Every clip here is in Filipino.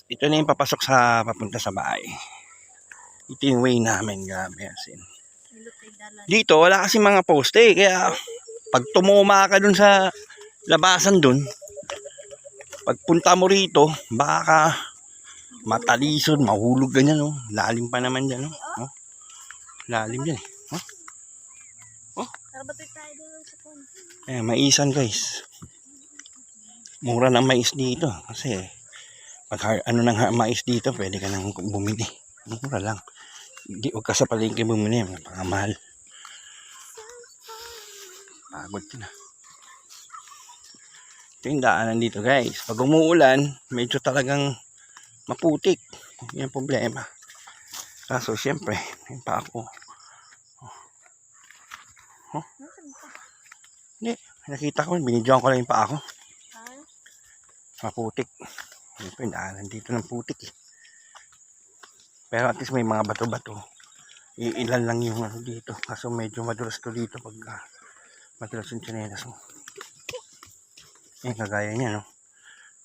Ito na yung papasok sa papunta sa bahay. Ito yung way namin, grabe asin. Dito wala kasi mga poste, kaya pag tumuma ka dun sa labasan dun, pagpunta mo rito, baka matalisod, mahulog ganyan, oh. Lalim pa naman dyan, oh. Lalim yan, oh. Oh. Maisan guys. Mura ng mais dito kasi pag ano nang mais dito, pwede ka nang bumili. Mura lang. Hindi, huwag ka sa palengke bumili, napakamahal. Pagod din ah. Ito yung daanan dito guys. Pag umuulan, medyo talagang maputik. Yan ang problema. Kaso syempre, yung pa ako. Oh. Hindi, nakita ko, binidyoan ko lang yung pa ako. Maputik. Ito yung daanan dito ng putik eh. Pero at least may mga bato-bato. Ilan lang yung ano dito. Kaso medyo madulas to dito pag madulas yung tsinelas mo. Yan, kagaya niya, no?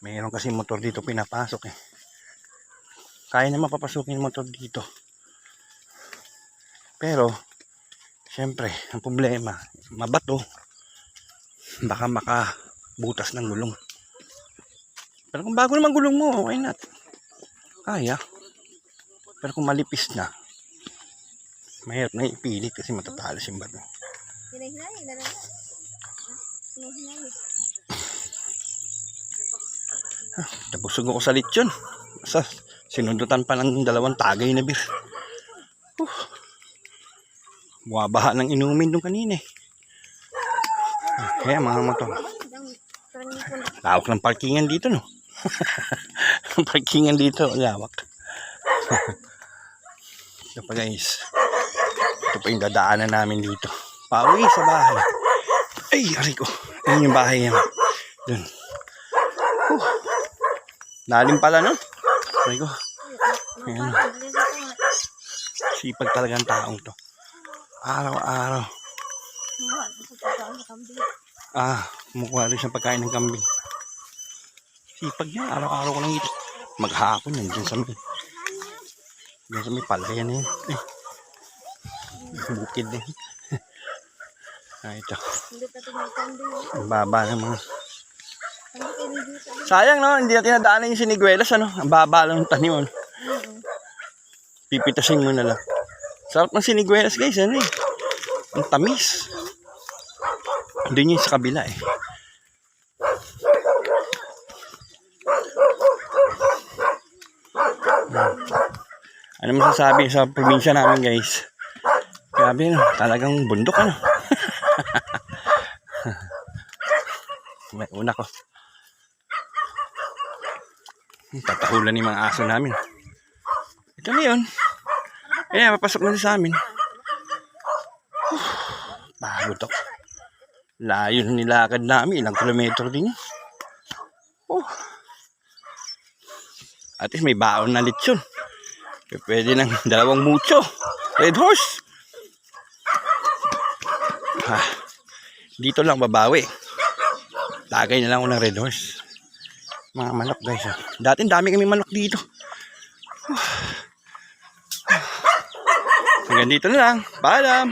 Mayroon kasi motor dito pinapasok eh. Kaya na mapapasukin yung motor dito. Pero, syempre, ang problema, mabato. Baka makabutas ng gulong. Pero kung bago naman gulong mo, why not? Kaya. Pero kung malipis na, mahirap na ipilit kasi matatalas yung bato. Nabusog ako sa lechon. Sinundutan pa ng 2 tagay na beer. Buwabaha ng inumin doon kanina eh. Kaya mga motor. Lawak ng parkingan dito, no? Ang parkingan dito, lawak. Ito pa guys. Ito pa yung dadaanan namin dito. Pauwi sa bahay. Ay, aray ko. Ayun yung bahay yan. Doon. Lalim pala, no? Aray ko. Ayan. Sipag talagang taong to. Araw-araw. Kumukuha rin siyang pagkain ng kambing. Sipag niya. Araw-araw ko lang ito. Maghapon yan. Diyan sa may palaya na yan. Bukid din. Ito. Ang baba ng mga. Sayang, no? Hindi natin nadaanan yung siniguelas, ano? Ang baba lang ng tanim. Pipitasin mo na lang. Sarap ng siniguelas, guys. Ano eh? Ang tamis. Doon yung sa kabila eh. Ano masasabi sa probinsya namin guys? Grabe, no? Talagang bundok, ano? May una ko. Tatahulan ni mga aso namin. Ito na yun. Kaya papasok na sa amin. Pagod ako. Layo na nilakad namin. Ilang kilometro din yun. At least may baon na lechon. Pwede ng 2 mucho. Red horse. Dito lang babawi. Tagay na lang ako ng red horse. Mga manok guys. Dati dami kami manok dito. Hanggang dito na lang. Paalam.